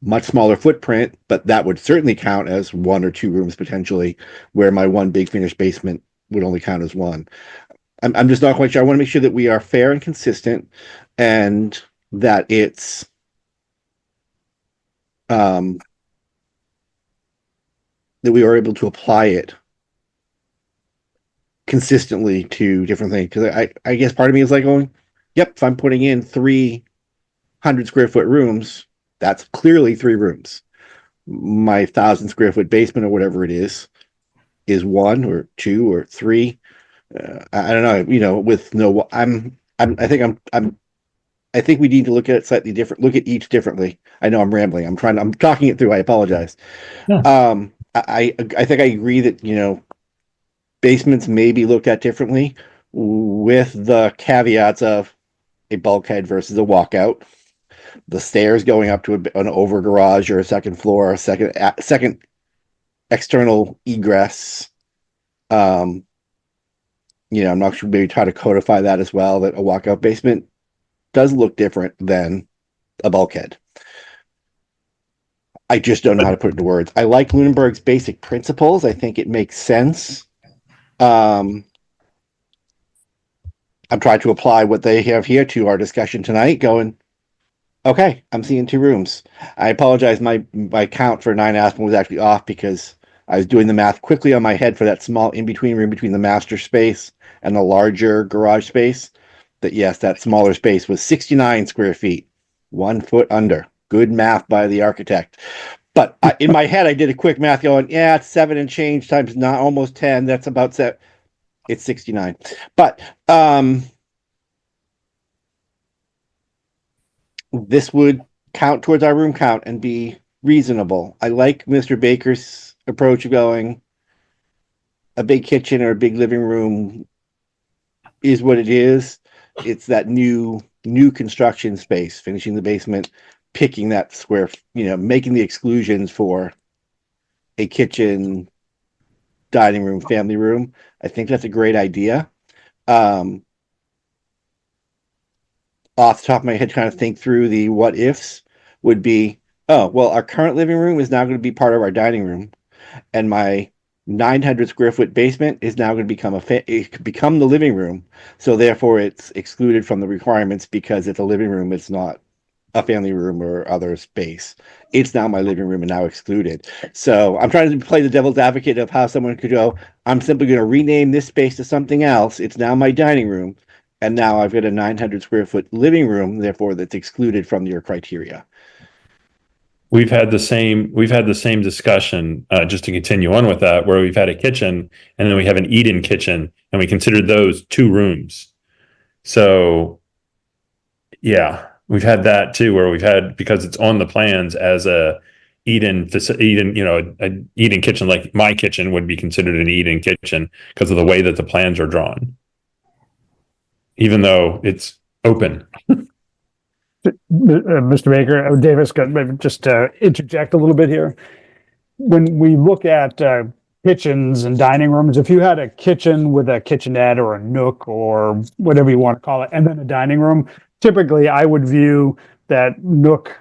Much smaller footprint, but that would certainly count as one or two rooms potentially, where my one big finished basement would only count as one. I'm just not quite sure. I want to make sure that we are fair and consistent, and that it's that we are able to apply it consistently to different things. Because I guess part of me is like going, yep, if I'm putting in 300 square foot rooms, that's clearly 3 rooms. My 1,000 square foot basement or whatever it is 1 or 2 or 3. I don't know, with no, I think we need to look at it slightly different, look at each differently. I know I'm rambling. I'm talking it through. I apologize. Yeah. I think I agree that, basements may be looked at differently with the caveats of a bulkhead versus a walkout, the stairs going up to an over garage or a second floor, a second external egress. I'm not sure, maybe try to codify that as well, that a walkout basement does look different than a bulkhead. I just don't know how to put it into words. I like Lunenburg's basic principles. I think it makes sense. I'm trying to apply what they have here to our discussion tonight, going, okay, I'm seeing 2 rooms. I apologize. My count for 9 Aspen was actually off because I was doing the math quickly on my head for that small in-between room between the master space and the larger garage space. That, yes, that smaller space was 69 square feet, 1 foot under. Good math by the architect. But in my head, I did a quick math going, yeah, it's 7 and change times not almost 10. That's about 7. It's 69. But this would count towards our room count and be reasonable. I like Mr. Baker's approach of going, a big kitchen or a big living room is what it is. It's that new construction space, finishing the basement, picking that square, making the exclusions for a kitchen, dining room, family room. I think that's a great idea. Off the top of my head, trying to think through the what ifs would be, oh, well, our current living room is now going to be part of our dining room, and my 900 square foot basement is now going to become the living room. So therefore it's excluded from the requirements because it's a living room. It's not a family room or other space. It's now my living room and now excluded. So I'm trying to play the devil's advocate of how someone could go, I'm simply going to rename this space to something else. It's now my dining room. And now I've got a 900 square foot living room, therefore that's excluded from your criteria. We've had the same discussion, just to continue on with that, where we've had a kitchen and then we have an eat-in kitchen and we considered those 2 rooms. So yeah, we've had that too, where we've had, because it's on the plans as a eat-in, an eat-in kitchen, like my kitchen would be considered an eat-in kitchen because of the way that the plans are drawn, even though it's open. Mr. Baker, Davis, just to interject a little bit here. When we look at kitchens and dining rooms, if you had a kitchen with a kitchenette or a nook or whatever you want to call it, and then a dining room, typically I would view that nook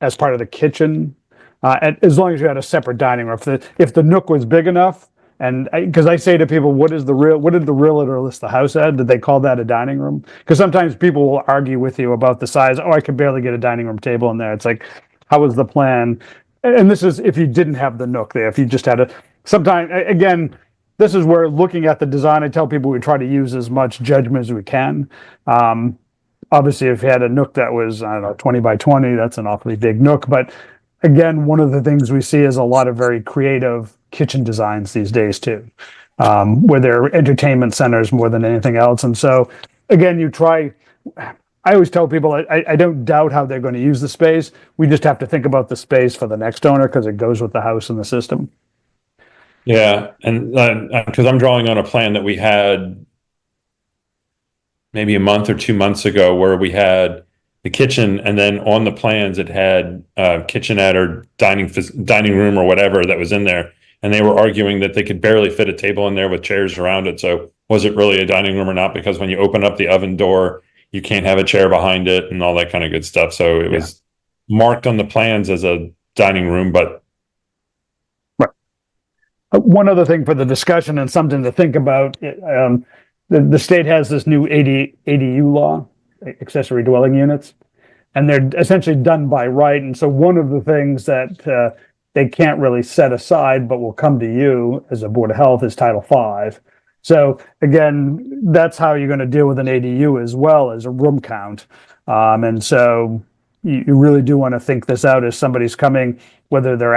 as part of the kitchen, as long as you had a separate dining room. If the nook was big enough, and because I say to people, what did the realtor list the house at? Did they call that a dining room? Because sometimes people will argue with you about the size. Oh, I could barely get a dining room table in there. It's like, how was the plan? And this is if you didn't have the nook there. If you just had sometimes, again, this is where looking at the design, I tell people we try to use as much judgment as we can. Obviously, if you had a nook that was, 20 by 20, that's an awfully big nook. But again, one of the things we see is a lot of very creative kitchen designs these days too. where they're entertainment centers more than anything else. And so, again, I always tell people, I don't doubt how they're going to use the space. We just have to think about the space for the next owner because it goes with the house and the system. Yeah, and because I'm drawing on a plan that we had maybe a month or 2 months ago where we had the kitchen, and then on the plans it had kitchenette or dining room or whatever that was in there, and they were arguing that they could barely fit a table in there with chairs around it. So was it really a dining room or not? Because when you open up the oven door, you can't have a chair behind it and all that kind of good stuff. So it was marked on the plans as a dining room, but one other thing for the discussion and something to think about, the state has this new ADU law, accessory dwelling units, and they're essentially done by right. And so one of the things that they can't really set aside, but will come to you as a Board of Health, is Title V. So again, that's how you're going to deal with an ADU as well as a room count. And so you really do want to think this out as somebody's coming, whether they're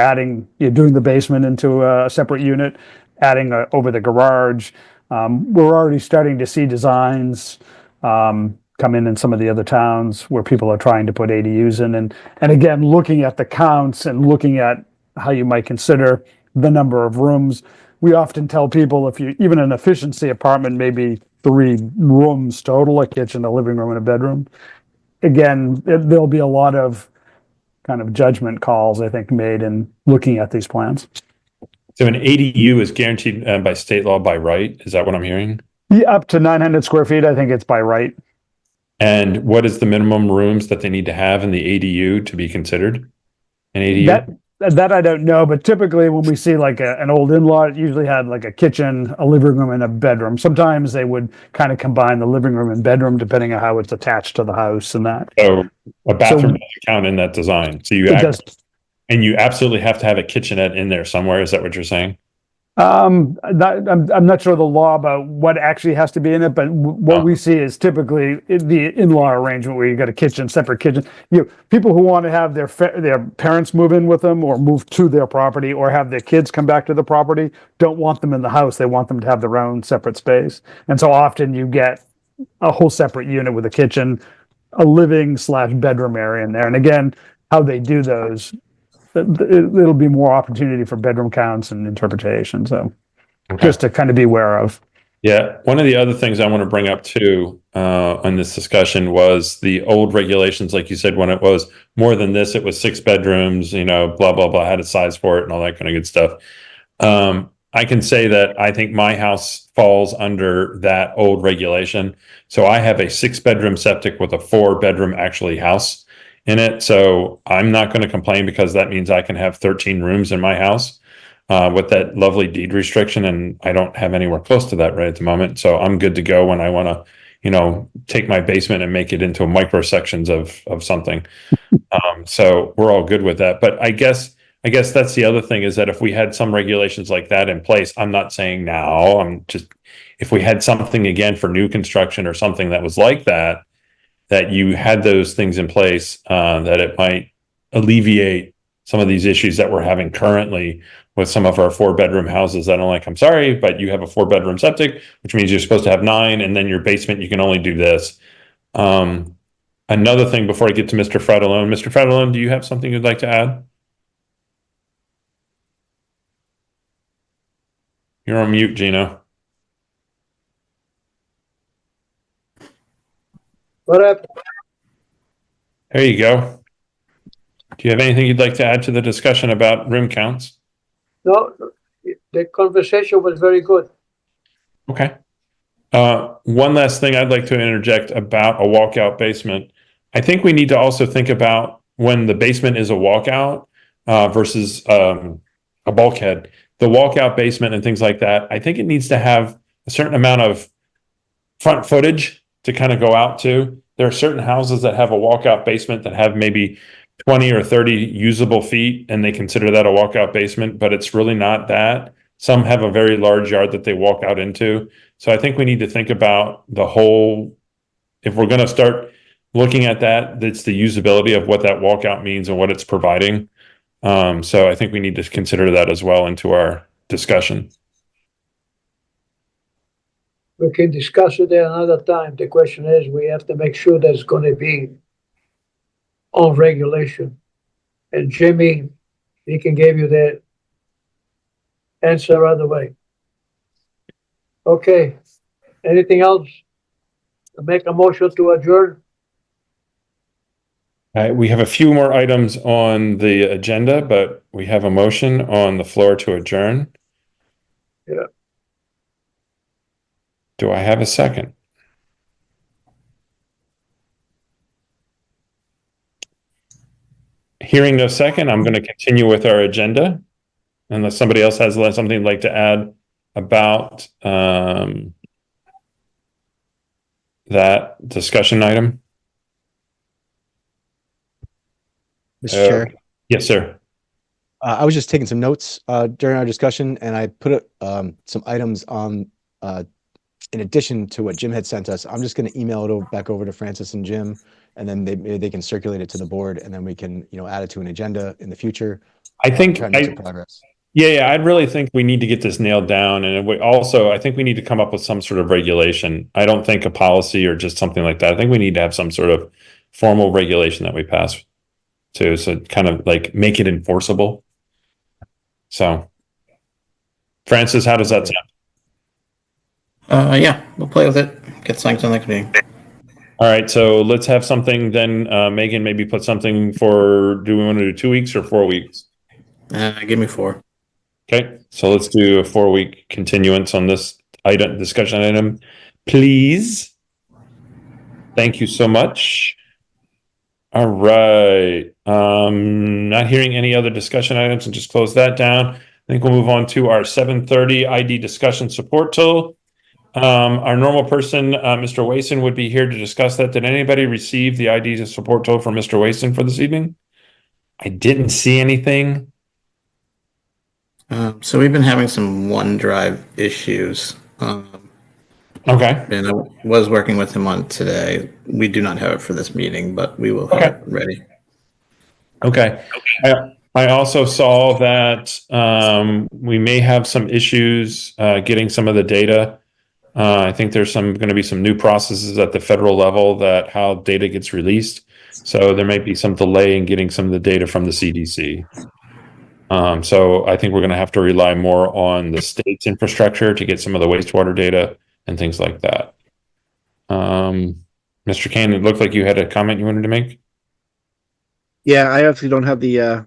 you're doing the basement into a separate unit, adding over the garage. We're already starting to see designs come in some of the other towns where people are trying to put ADUs in. And again, looking at the counts and looking at how you might consider the number of rooms. We often tell people even an efficiency apartment, maybe 3 rooms total, a kitchen, a living room, and a bedroom. Again, there'll be a lot of kind of judgment calls, I think, made in looking at these plans. so an ADU is guaranteed by state law by right. Is that what I'm hearing? Yeah, up to 900 square feet, I think it's by right. And what is the minimum rooms that they need to have in the ADU to be considered an ADU? That I don't know, but typically when we see like an old in-law, it usually had like a kitchen, a living room, and a bedroom. Sometimes they would kind of combine the living room and bedroom depending on how it's attached to the house and that. So a bathroom doesn't count in that design. So you and you absolutely have to have a kitchenette in there somewhere. Is that what you're saying? I'm not sure the law about what actually has to be in it, but what we see is typically the in-law arrangement where you got a kitchen, separate kitchen. People who want to have their parents move in with them or move to their property or have their kids come back to the property don't want them in the house. They want them to have their own separate space. And so often you get a whole separate unit with a kitchen, a living/bedroom area in there. And again, how they do those, it'll be more opportunity for bedroom counts and interpretation. So just to kind of be aware of. Yeah. One of the other things I want to bring up too, on this discussion was the old regulations. Like you said, when it was more than this, it was 6 bedrooms, blah, blah, blah, had a size for it and all that kind of good stuff. I can say that I think my house falls under that old regulation. So I have a 6-bedroom septic with a 4-bedroom actually house in it. So I'm not going to complain because that means I can have 13 rooms in my house with that lovely deed restriction. And I don't have anywhere close to that right at the moment. So I'm good to go when I want to, take my basement and make it into micro sections of something. So we're all good with that. But I guess that's the other thing is that if we had some regulations like that in place, I'm not saying now, if we had something again for new construction or something that was like that you had those things in place, that it might alleviate some of these issues that we're having currently with some of our 4-bedroom houses that I'm like, I'm sorry, but you have a 4-bedroom septic, which means you're supposed to have 9, and then your basement, you can only do this. Another thing before I get to Mr. Fredalone. Mr. Fredalone, do you have something you'd like to add? You're on mute, Gino. What up? There you go. Do you have anything you'd like to add to the discussion about room counts? No, the conversation was very good. Okay. One last thing I'd like to interject about a walkout basement. I think we need to also think about when the basement is a walkout versus a bulkhead. The walkout basement and things like that, I think it needs to have a certain amount of front footage to kind of go out to. There are certain houses that have a walkout basement that have maybe 20 or 30 usable feet, and they consider that a walkout basement, but it's really not that. Some have a very large yard that they walk out into. So I think we need to think about the whole, if we're going to start looking at that, it's the usability of what that walkout means and what it's providing. So I think we need to consider that as well into our discussion. we can discuss it at another time. The question is, we have to make sure there's gonna be on regulation. And Jimmy, he can give you the answer right away. Okay, anything else? Make a motion to adjourn? We have a few more items on the agenda, but we have a motion on the floor to adjourn. Yeah. Do I have a second? Hearing no second, I'm going to continue with our agenda. Unless somebody else has something they'd like to add about that discussion item. Mr. Chair, Yes, sir. I was just taking some notes during our discussion, and I put some items on in addition to what Jim had sent us. I'm just going to email it back over to Francis and Jim, and then maybe they can circulate it to the board, and then we can, add it to an agenda in the future. I think Try to make some progress. Yeah, I'd really think we need to get this nailed down, and I think we need to come up with some sort of regulation. I don't think a policy or just something like that. I think we need to have some sort of formal regulation that we pass to, so kind of like make it enforceable. So, Francis, how does that sound? Yeah, we'll play with it. Get something to the next meeting. All right, so let's have something then. Megan, maybe put something for. Do we want to do 2 weeks or 4 weeks? Give me 4. Okay, so let's do a 4-week continuance on this discussion item, please. Thank you so much. All right, not hearing any other discussion items, and just close that down. I think we'll move on to our 7:30 ID discussion support tool. Our normal person, Mr. Wason, would be here to discuss that. Did anybody receive the ID support tool from Mr. Wason for this evening? I didn't see anything. So we've been having some OneDrive issues. Okay. And I was working with him on today. We do not have it for this meeting, but we will have it ready. Okay. I also saw that we may have some issues getting some of the data. I think there's going to be some new processes at the federal level that how data gets released. So there might be some delay in getting some of the data from the CDC. So I think we're going to have to rely more on the state's infrastructure to get some of the wastewater data and things like that. Mr. Kane, it looked like you had a comment you wanted to make. Yeah, I actually don't have the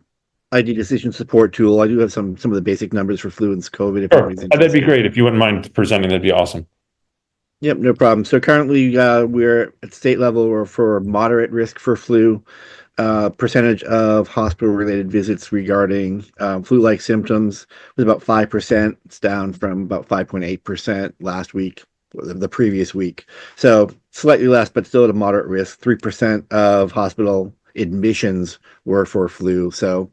ID decision support tool. I do have some of the basic numbers for flu and COVID. If Sure. anybody's That'd be interested. great. If you wouldn't mind presenting, that'd be awesome. Yep, no problem. So currently, we're at state level, we're for moderate risk for flu. Percentage of hospital-related visits regarding flu-like symptoms was about 5%. It's down from about 5.8% last week, the previous week. So slightly less, but still at a moderate risk. 3% of hospital admissions were for flu. So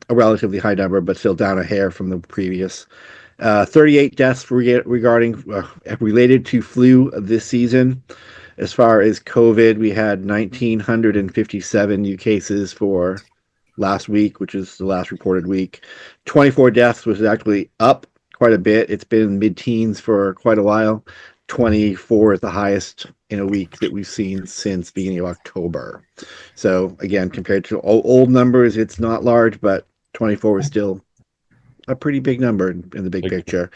a relatively high number, but still down a hair from the previous. 38 deaths regarding related to flu this season. As far as COVID, we had 1,957 new cases for last week, which is the last reported week. 24 deaths was actually up quite a bit. It's been mid-teens for quite a while. 24 is the highest in a week that we've seen since beginning of October. So again, compared to old numbers, it's not large, but 24 is still a pretty big number in the big picture.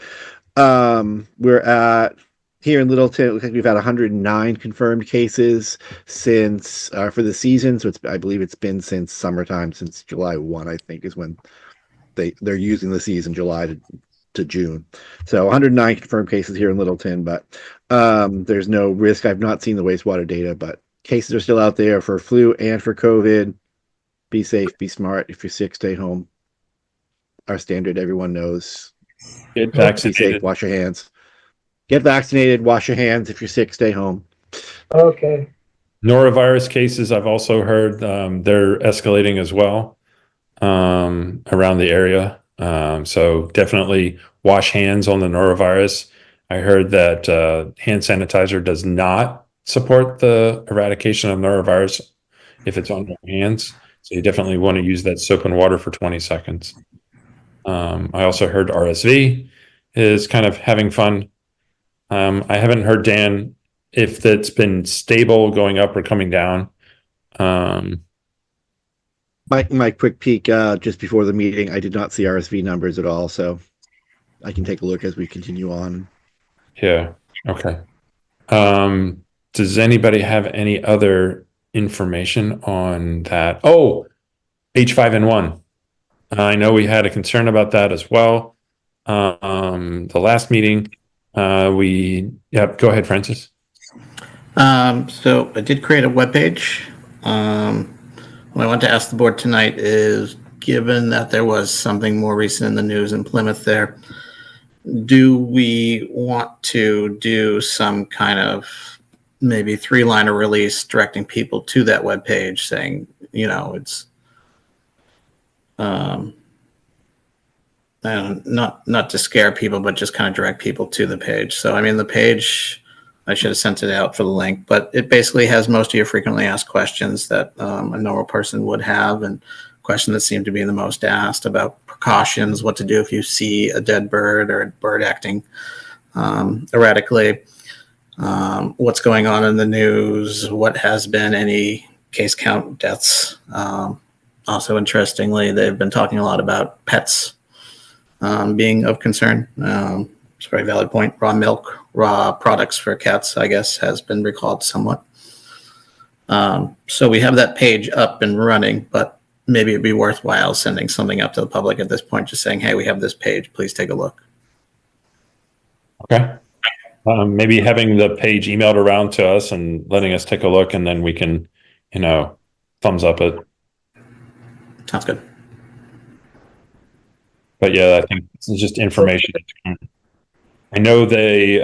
We're at here in Littleton, it looks like we've had 109 confirmed cases since for the season. So I believe it's been since summertime, since July 1, I think, is when they're using the season, July to June. So 109 confirmed cases here in Littleton, but there's no risk. I've not seen the wastewater data, but cases are still out there for flu and for COVID. Be safe, be smart. If you're sick, stay home. Our standard, everyone knows. Get Be vaccinated. safe, wash your hands. Get vaccinated, wash your hands. If you're sick, stay home. Okay, Norovirus cases, I've also heard they're escalating as well around the area. So definitely wash hands on the norovirus. I heard that hand sanitizer does not support the eradication of norovirus if it's on your hands. So you definitely want to use that soap and water for 20 seconds. I also heard RSV is kind of having fun. I haven't heard, Dan, if that's been stable, going up or coming down. My quick peek just before the meeting, I did not see RSV numbers at all, so I can take a look as we continue on. Yeah, okay. Does anybody have any other information on that? Oh, H5N1. I know we had a concern about that as well. The last meeting, yep, go ahead, Francis. So I did create a webpage. What I want to ask the board tonight is, given that there was something more recent in the news in Plymouth there, do we want to do some kind of maybe 3-liner release directing people to that webpage saying, it's not to scare people, but just kind of direct people to the page. So, I mean, the page, I should have sent it out for the link, but it basically has most of your frequently asked questions that a normal person would have, and question that seem to be the most asked about precautions, what to do if you see a dead bird or a bird acting erratically, what's going on in the news, what has been any case count deaths. Also, interestingly, they've been talking a lot about pets being of concern. It's a very valid point. Raw milk, raw products for cats, I guess, has been recalled somewhat. So we have that page up and running, but maybe it'd be worthwhile sending something up to the public at this point, just saying, hey, we have this page, please take a look. Okay. Maybe having the page emailed around to us and letting us take a look, and then we can, thumbs up it. Sounds good. But yeah, I think this is just information. I know they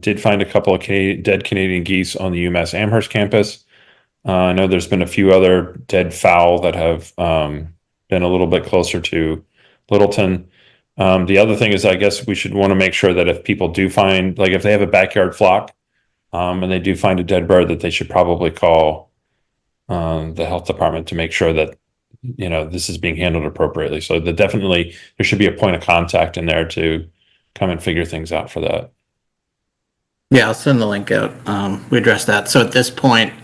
did find a couple of dead Canadian geese on the UMass Amherst campus. I know there's been a few other dead fowl that have been a little bit closer to Littleton. The other thing is, I guess we should want to make sure that if people do find, like if they have a backyard flock and they do find a dead bird, that they should probably call the health department to make sure that this is being handled appropriately. So there should be a point of contact in there to come and figure things out for that. Yeah, I'll send the link out. We addressed that. So at this point,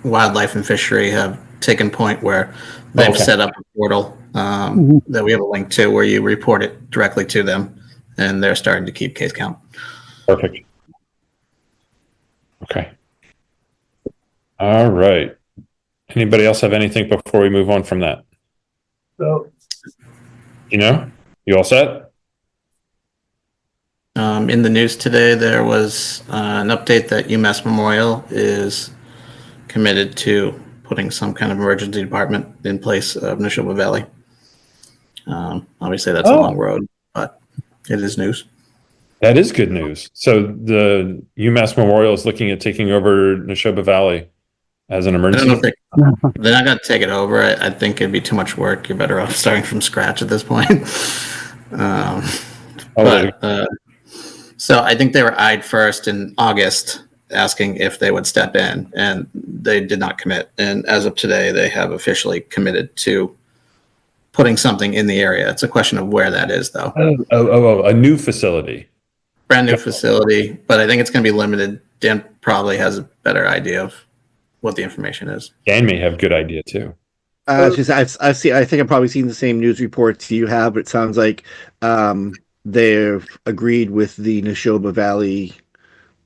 Wildlife and Fishery have taken point where they've Okay. set up a portal that we have a link to where you report it directly to them, and they're starting to keep case count. Perfect. Okay. All right. Anybody else have anything before we move on from that? So, You all set? In the news today, there was an update that UMass Memorial is committed to putting some kind of emergency department in place of Neshoba Valley. Obviously, that's a long road, but it is news. That is good news. So the UMass Memorial is looking at taking over Neshoba Valley as an I don't know emergency. if they're not going to take it over. I think it'd be too much work. You're better off starting from scratch at this point. So I think they were eyed first in August, asking if they would step in, and they did not commit. And as of today, they have officially committed to putting something in the area. It's a question of where that is, though. A new facility. Brand new facility, but I think it's going to be limited. Dan probably has a better idea of what the information is. Dan may have a good idea too. I've seen. I think I've probably seen the same news reports you have, but it sounds like they've agreed with the Neshoba Valley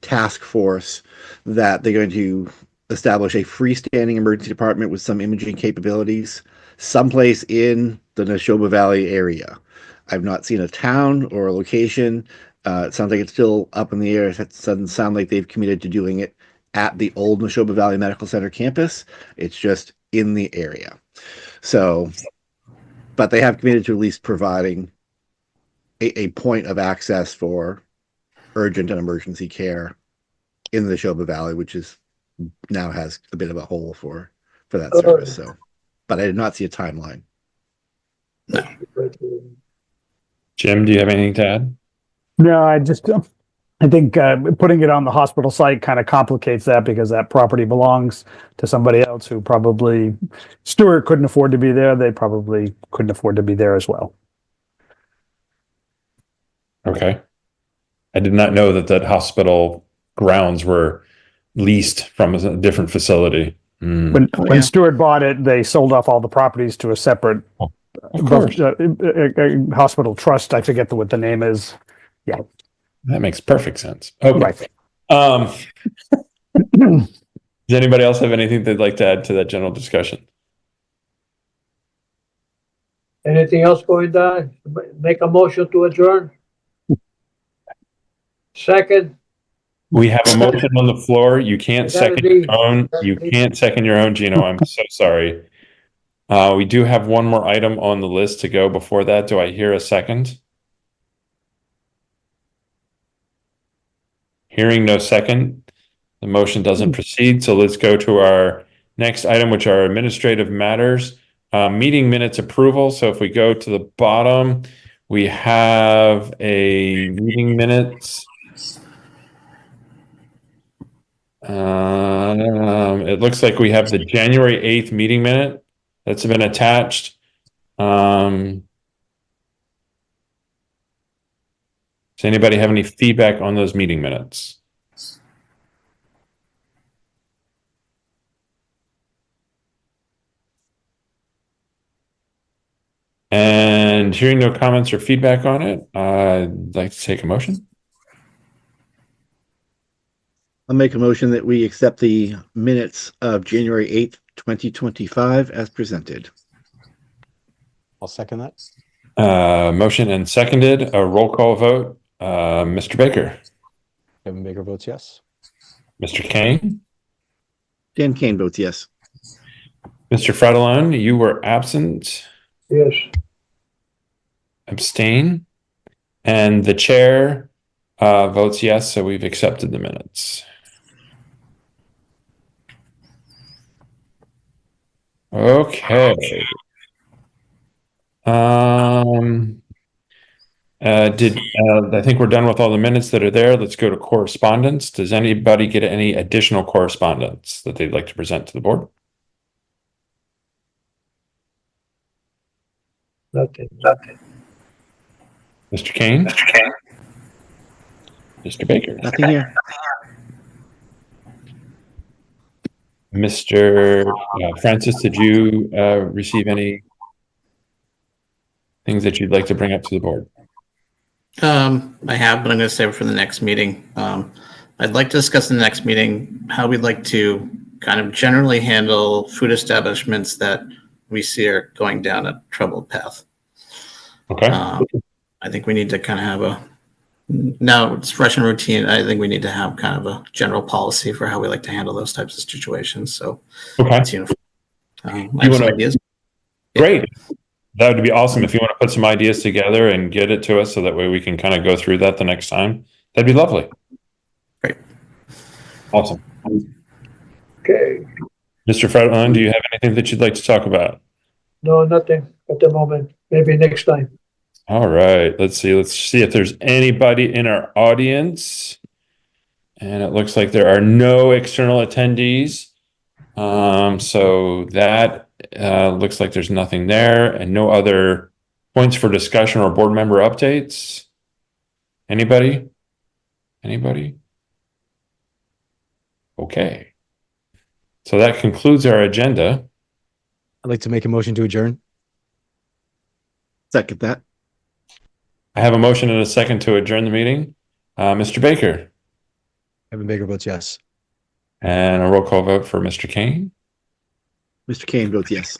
task force that they're going to establish a freestanding emergency department with some imaging capabilities someplace in the Neshoba Valley area. I've not seen a town or a location. It sounds like it's still up in the air. It doesn't sound like they've committed to doing it at the old Neshoba Valley Medical Center campus. It's just in the area. So, but they have committed to at least providing a point of access for urgent and emergency care in the Neshoba Valley, which is now has a bit of a hole for that service. So, but I did not see a timeline. Jim, do you have anything to add? No, I think putting it on the hospital site kind of complicates that because that property belongs to somebody else who probably, Stewart couldn't afford to be there. They probably couldn't afford to be there as well. Okay. I did not know that hospital grounds were leased from a different facility. Hmm. When Oh, when yeah. Stewart bought it, they sold off all the properties to a separate Of course, hospital trust. I forget what the name is. that makes perfect sense. Okay. Right. Does anybody else have anything they'd like to add to that general discussion? Anything else going on? Make a motion to adjourn? Second, We have a motion on the floor. You can't Gotta second be- your own. You can't second your own, Gino. I'm so sorry. We do have one more item on the list to go before that. Do I hear a second? Hearing no second, the motion doesn't proceed. So let's go to our next item, which are administrative matters. Meeting minutes approval. So if we go to the bottom, we have a meeting minutes. It looks like we have the January 8th meeting minute that's been attached. Does anybody have any feedback on those meeting minutes? And hearing no comments or feedback on it, I'd like to take a motion. I'll make a motion that we accept the minutes of January 8th, 2025 as presented. I'll second that. Motion and seconded, a roll call vote. Mr. Baker, Kevin Baker votes yes. Mr. Kane, Dan Kane votes yes. Mr. Fratellone, you were absent. yes. Abstain, and the chair votes yes, so we've accepted the minutes. Okay. I think we're done with all the minutes that are there. Let's go to correspondence. Does anybody get any additional correspondence that they'd like to present to the board? Nothing. Mr. Kane? Mr. Baker? Nothing here. Mr. Francis, did you receive any things that you'd like to bring up to the board? I have, but I'm going to save it for the next meeting. I'd like to discuss in the next meeting how we'd like to kind of generally handle food establishments that we see are going down a troubled path. Okay. I think we need to kind of have now it's fresh and routine. I think we need to have kind of a general policy for how we like to handle those types of situations. So Okay. it's uniform. I have some wanna- ideas. Great. That would be awesome if you want to put some ideas together and get it to us so that way we can kind of go through that the next time. That'd be lovely. Great. Awesome. Okay, Mr. Fredlund, do you have anything that you'd like to talk about? no, nothing at the moment. Maybe next time. All right, let's see. Let's see if there's anybody in our audience. And it looks like there are no external attendees. So that looks like there's nothing there and no other points for discussion or board member updates. Anybody? Anybody? Okay. So that concludes our agenda. I'd like to make a motion to adjourn. Second that. I have a motion and a second to adjourn the meeting. Mr. Baker, Kevin Baker votes yes. and a roll call vote for Mr. Kane, Mr. Kane votes yes.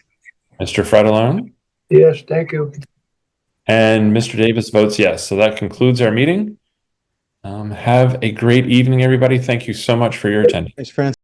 Mr. Fratellone, Yes, thank you. and Mr. Davis votes yes. So that concludes our meeting. Have a great evening, everybody. Thank you so much for your attendance. Thanks, Francis.